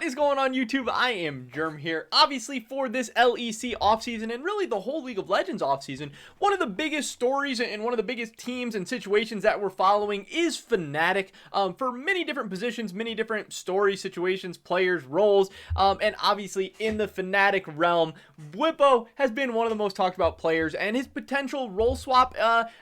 What is going on, YouTube? I am Germ here. Obviously, for this LEC offseason and really the whole League of Legends offseason, one of the biggest stories and one of the biggest teams and situations that we're following is Fnatic, for many different positions, many different stories, situations, players, roles, and obviously in the Fnatic realm, Bwipo has been one of the most talked about players, and his potential role swap,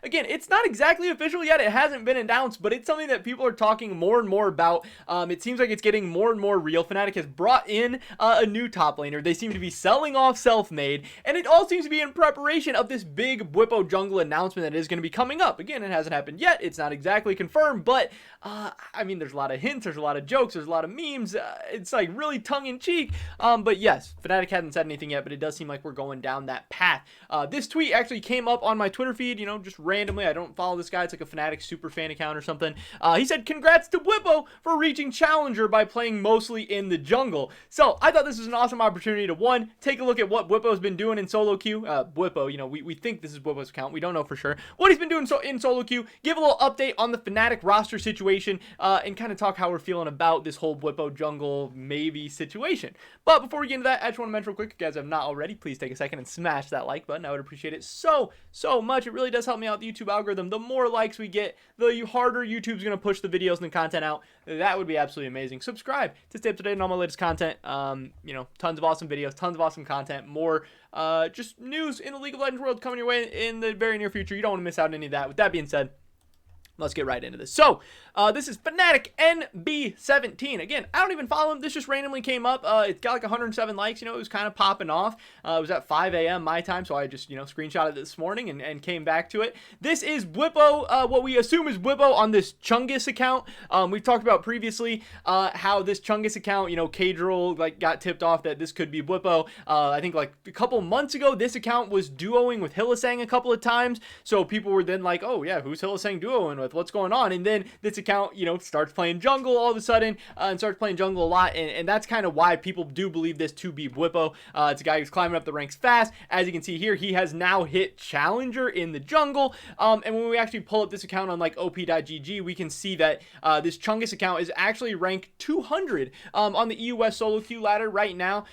again, it's not exactly official yet, it hasn't been announced, but it's something that people are talking more and more about. It seems like it's getting more and more real. Fnatic has brought in a new top laner. They seem to be selling off Self-Made, and it all seems to be in preparation of this big Bwipo jungle announcement that is going to be coming up. Again, it hasn't happened yet. It's not exactly confirmed, but I mean, there's a lot of hints, there's a lot of jokes, there's a lot of memes. It's like really tongue-in-cheek. But yes, Fnatic hasn't said anything yet, but it does seem like we're going down that path. This tweet actually came up on my Twitter feed, you know, just randomly. I don't follow this guy. It's like a Fnatic super fan account or something. He said, "Congrats to Bwipo for reaching Challenger by playing mostly in the jungle." So I thought this was an awesome opportunity to, one, take a look at what Bwipo's been doing in solo queue. Bwipo, you know, we think this is Bwipo's account. We don't know for sure what he's been doing in solo queue. Give a little update on the Fnatic roster situation, and kind of talk how we're feeling about this whole Bwipo jungle maybe situation. But before we get into that, I just want to mention real quick, if you guys have not already, please take a second and smash that like button. I would appreciate it so much. It really does help me out the YouTube algorithm. The more likes we get, the harder YouTube's going to push the videos and the content out. That would be absolutely amazing. Subscribe to stay up to date on all my latest content. You know, tons of awesome videos, tons of awesome content, more just news in the League of Legends world coming your way in the very near future. You don't want to miss out on any of that. With that being said, let's get right into this. So, this is Fnatic NB17. Again, I don't even follow him. This just randomly came up. It got like 107 likes. You know, it was kind of popping off. It was at 5 a.m. my time, so I just, you know, screenshotted it this morning and came back to it. This is Bwipo, what we assume is Bwipo on this Chungus account. We've talked about previously how this Chungus account, you know, Kadrill, like, got tipped off that this could be Bwipo. I think, like, a couple months ago, this account was duoing with Hylissang a couple of times, so people were then like, oh, yeah, who's Hylissang duoing with? What's going on? And then this account, you know, starts playing jungle all of a sudden, and starts playing jungle a lot, and that's kind of why people do believe this to be Bwipo. It's a guy who's climbing up the ranks fast. As you can see here, he has now hit Challenger in the jungle, and when we actually pull up this account on like op.gg, we can see that this Chungus account is actually ranked 200 on the EU West solo queue ladder right now.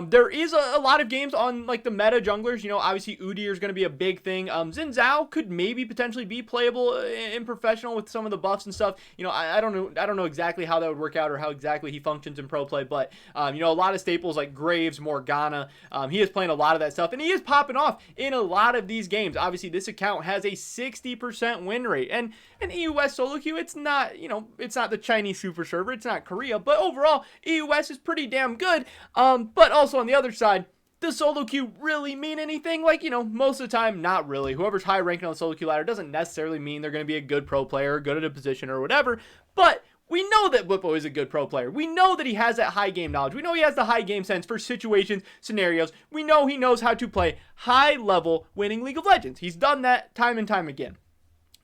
There is a lot of games on like the meta junglers. You know, obviously Udyr is going to be a big thing. Xin Zhao could maybe potentially be playable in professional with some of the buffs and stuff. You know, I don't know exactly how that would work out or how exactly he functions in pro play, but you know, a lot of staples like Graves, Morgana, he is playing a lot of that stuff, and he is popping off in a lot of these games. Obviously, this account has a 60% win rate, and an EU West solo queue, it's not, you know, it's not the Chinese super server, it's not Korea, but overall, EU West is pretty damn good. But also on the other side, does solo queue really mean anything? Like, you know, most of the time, not really. Whoever's high ranking on the solo queue ladder doesn't necessarily mean they're going to be a good pro player, good at a position or whatever, but we know that Bwipo is a good pro player. We know that he has that high game knowledge. We know he has the high game sense for situations, scenarios. We know he knows how to play high level winning League of Legends. He's done that time and time again.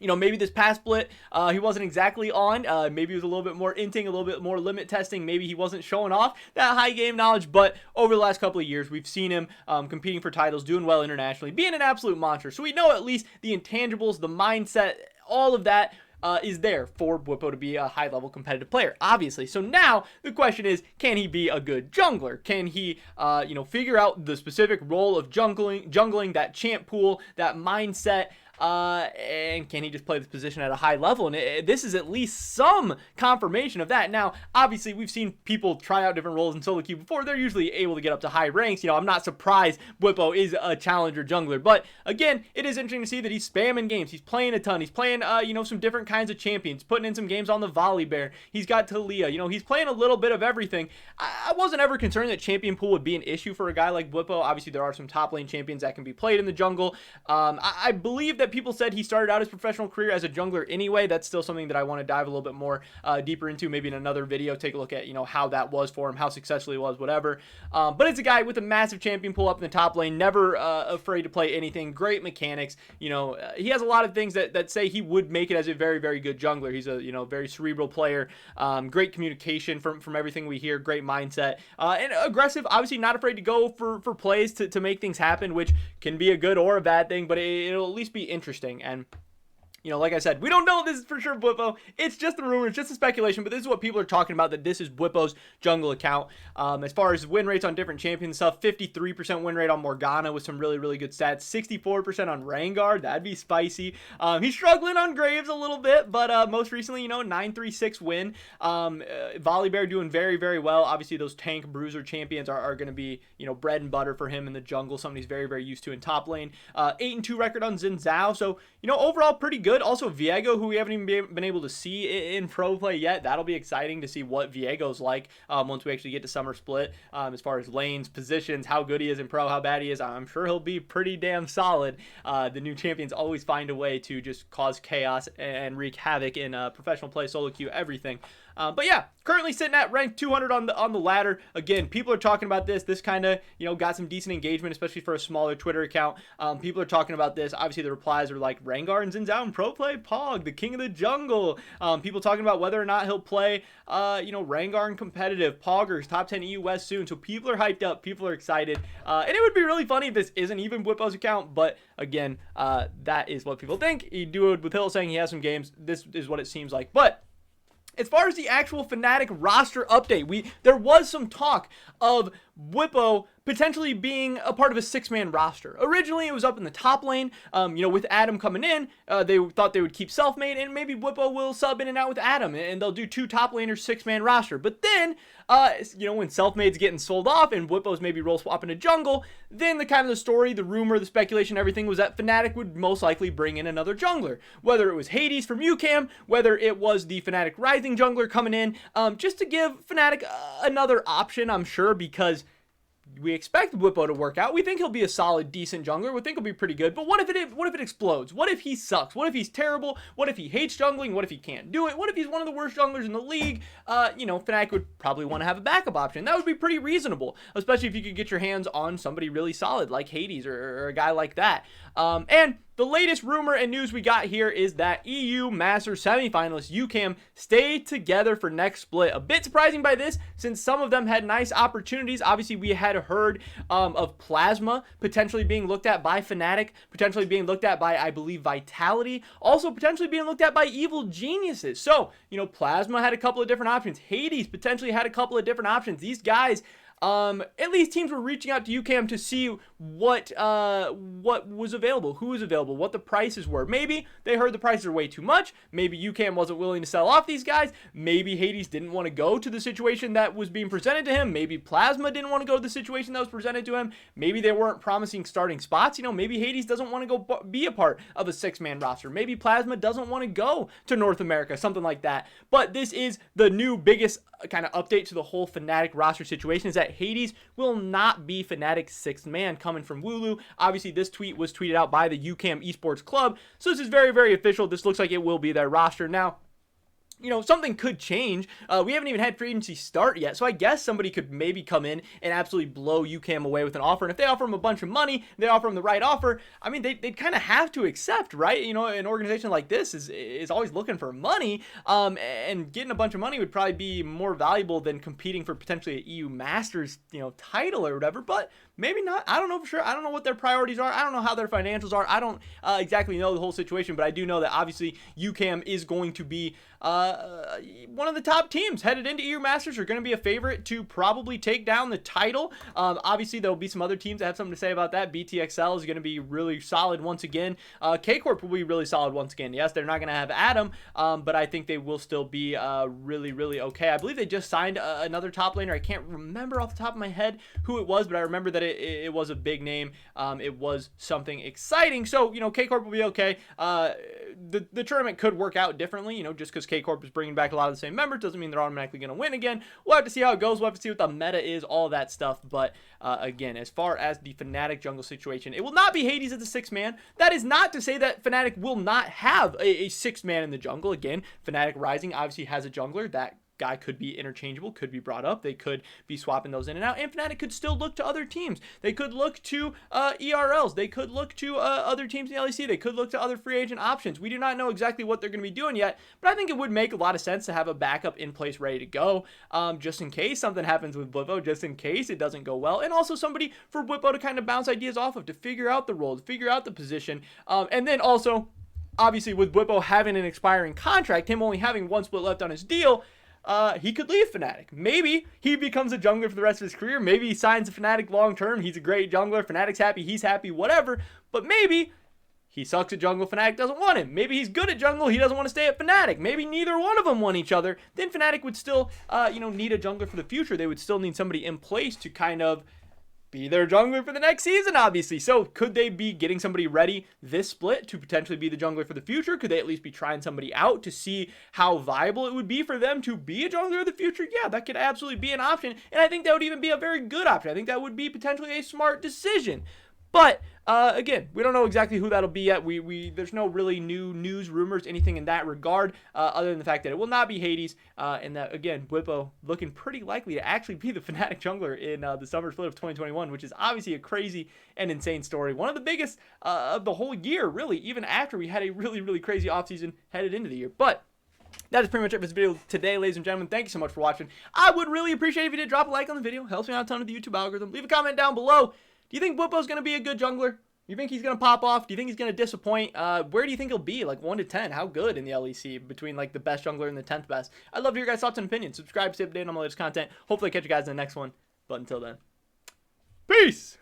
You know, maybe this past split, he wasn't exactly on. Maybe he was a little bit more inting, a little bit more limit testing. Maybe he wasn't showing off that high game knowledge. But over the last couple of years, we've seen him competing for titles, doing well internationally, being an absolute monster. So we know at least the intangibles, the mindset, all of that is there for Bwipo to be a high-level competitive player, obviously. So now the question is, can he be a good jungler? Can he, you know, figure out the specific role of jungling that champ pool, that mindset? And can he just play this position at a high level? And this is at least some confirmation of that. Now, obviously, we've seen people try out different roles in solo queue before. They're usually able to get up to high ranks. You know, I'm not surprised Bwipo is a challenger jungler. But again, it is interesting to see that he's spamming games. He's playing a ton. He's playing, you know, some different kinds of champions, putting in some games on the Volley Bear. He's got Talia. You know, he's playing a little bit of everything. I wasn't ever concerned that champion pool would be an issue for a guy like Bwipo. Obviously, there are some top lane champions that can be played in the jungle. I believe that people said he started out his professional career as a jungler anyway. That's still something that I want to dive a little bit more deeper into, maybe in another video. Take a look at, you know, how that was for him, how successful he was, whatever. But it's a guy with a massive champion pool up in the top lane, never afraid to play anything, great mechanics. You know, he has a lot of things that say he would make it as a very, very good jungler. He's a, you know, very cerebral player, great communication from everything we hear, great mindset, and aggressive, obviously not afraid to go for plays to make things happen, which can be a good or a bad thing, but it'll at least be interesting. And like I said, we don't know if this is for sure Bwipo. It's just a rumor, it's just a speculation, but this is what people are talking about, that this is Bwipo's jungle account. As far as win rates on different champion stuff, 53% win rate on Morgana with some really, really good stats. 64% on Rengar, that'd be spicy. He's struggling on Graves a little bit, but most recently, 936 win. Volibear doing very, very well. Obviously, those tank bruiser champions are going to be, bread and butter for him in the jungle, something he's very, very used to in top lane. 8-2 record on Xin Zhao, so, overall pretty good. Also, Viego, who we haven't even been able to see in pro play yet. That'll be exciting to see what Viego's like once we actually get to Summer Split. As far as lanes, positions, how good he is in pro, how bad he is, I'm sure he'll be pretty damn solid. The new champions always find a way to just cause chaos and wreak havoc in professional play, solo queue, everything. But yeah, currently sitting at rank 200 on the ladder. Again, people are talking about this. This kind of, got some decent engagement, especially for a smaller Twitter account. People are talking about this. Obviously, the replies are like, Rengar and Xin Zhao in pro play, Pog, the king of the jungle. People talking about whether or not he'll play, Rengar in competitive, Poggers, top 10 EU West soon. So people are hyped up. People are excited. And it would be really funny if this isn't even Bwipo's account. But again, that is what people think. You do it with Hill saying he has some games. This is what it seems like. But as far as the actual Fnatic roster update, there was some talk of Bwipo potentially being a part of a 6-man roster. Originally, it was up in the top lane. With Adam coming in, they thought they would keep Selfmade, and maybe Bwipo will sub in and out with Adam, and they'll do 2 top laners, 6-man roster. But then, when Selfmade's getting sold off and Bwipo's maybe role swapping to jungle, then the story, the rumor, the speculation, everything was that Fnatic would most likely bring in another jungler. Whether it was Hades from UCAM, whether it was the Fnatic Rising jungler coming in, just to give Fnatic another option, I'm sure, because we expect Bwipo to work out. We think he'll be a solid, decent jungler. We think he'll be pretty good. But what if it explodes? What if he sucks? What if he's terrible? What if he hates jungling? What if he can't do it? What if he's one of the worst junglers in the league? Fnatic would probably want to have a backup option. That would be pretty reasonable, especially if you could get your hands on somebody really solid like Hades or a guy like that. And the latest rumor and news we got here is that EU Masters semifinalists UCAM stay together for next split. A bit surprising by this, since some of them had nice opportunities. Obviously, we had heard of Plasma potentially being looked at by Fnatic, potentially being looked at by, I believe, Vitality, also potentially being looked at by Evil Geniuses. So, Plasma had a couple of different options. Hades potentially had a couple of different options. These guys, at least teams were reaching out to UCAM to see what was available, who was available, what the prices were. Maybe they heard the prices are way too much. Maybe UCAM wasn't willing to sell off these guys. Maybe Hades didn't want to go to the situation that was being presented to him. Maybe Plasma didn't want to go to the situation that was presented to him. Maybe they weren't promising starting spots. Maybe Hades doesn't want to go be a part of a 6-man roster. Maybe Plasma doesn't want to go to North America, something like that. But this is the new biggest kind of update to the whole Fnatic roster situation, is that Hades will not be Fnatic's 6th man, coming from Wooloo. Obviously, this tweet was tweeted out by the UCAM Esports Club, so this is very, very official. This looks like it will be their roster. Now, something could change. We haven't even had free agency start yet, so I guess somebody could maybe come in and absolutely blow UCAM away with an offer. And if they offer him a bunch of money, they offer him the right offer, I mean, they'd kind of have to accept, right? An organization like this is always looking for money, and getting a bunch of money would probably be more valuable than competing for potentially an EU Masters, title or whatever, but maybe not. I don't know for sure. I don't know what their priorities are. I don't know how their financials are. I don't exactly know the whole situation, but I do know that obviously UCAM is going to be one of the top teams headed into EU Masters, are going to be a favorite to probably take down the title. Obviously, there will be some other teams that have something to say about that. BTXL is going to be really solid once again. K-Corp will be really solid once again. Yes, they're not going to have Adam, but I think they will still be really, really okay. I believe they just signed another top laner. I can't remember off the top of my head who it was, but I remember that it was a big name. It was something exciting. So, K-Corp will be okay. The tournament could work out differently, just because K-Corp is bringing back a lot of the same members doesn't mean they're automatically going to win again. We'll have to see how it goes. We'll have to see what the meta is, all that stuff. But again, as far as the Fnatic jungle situation, it will not be Hades as the 6th man. That is not to say that Fnatic will not have a 6th man in the jungle. Again, Fnatic Rising obviously has a jungler. That guy could be interchangeable, could be brought up. They could be swapping those in and out, and Fnatic could still look to other teams. They could look to ERLs. They could look to other teams in the LEC. They could look to other free agent options. We do not know exactly what they're going to be doing yet, but I think it would make a lot of sense to have a backup in place ready to go, just in case something happens with Bwipo, just in case it doesn't go well, and also somebody for Bwipo to kind of bounce ideas off of, to figure out the role, to figure out the position, and then also obviously with Bwipo having an expiring contract, him only having one split left on his deal, he could leave Fnatic. Maybe he becomes a jungler for the rest of his career. Maybe he signs a Fnatic long term. He's a great jungler. Fnatic's happy. He's happy. Whatever. But maybe he sucks at jungle. Fnatic doesn't want him. Maybe he's good at jungle. He doesn't want to stay at Fnatic. Maybe neither one of them want each other. Then Fnatic would still, need a jungler for the future. They would still need somebody in place to kind of be their jungler for the next season, obviously. So could they be getting somebody ready this split to potentially be the jungler for the future? Could they at least be trying somebody out to see how viable it would be for them to be a jungler of the future? Yeah, that could absolutely be an option. And I think that would even be a very good option. I think that would be potentially a smart decision. But again, we don't know exactly who that'll be yet. There's no really new news, rumors, anything in that regard, other than the fact that it will not be Hades, and that, again, Bwipo looking pretty likely to actually be the Fnatic jungler in the summer split of 2021, which is obviously a crazy and insane story. One of the biggest of the whole year, really, even after we had a really, really crazy offseason headed into the year. But that is pretty much it for this video today, ladies and gentlemen. Thank you so much for watching. I would really appreciate if you did drop a like on the video. Helps me out a ton of the YouTube algorithm. Leave a comment down below. Do you think Bwipo's going to be a good jungler? You think he's going to pop off? Do you think he's going to disappoint? Where do you think he'll be? Like 1 to 10? How good in the LEC between like the best jungler and the 10th best? I'd love to hear your guys' thoughts and opinions. Subscribe to stay updated on my latest content. Hopefully I catch you guys in the next one. But until then, peace!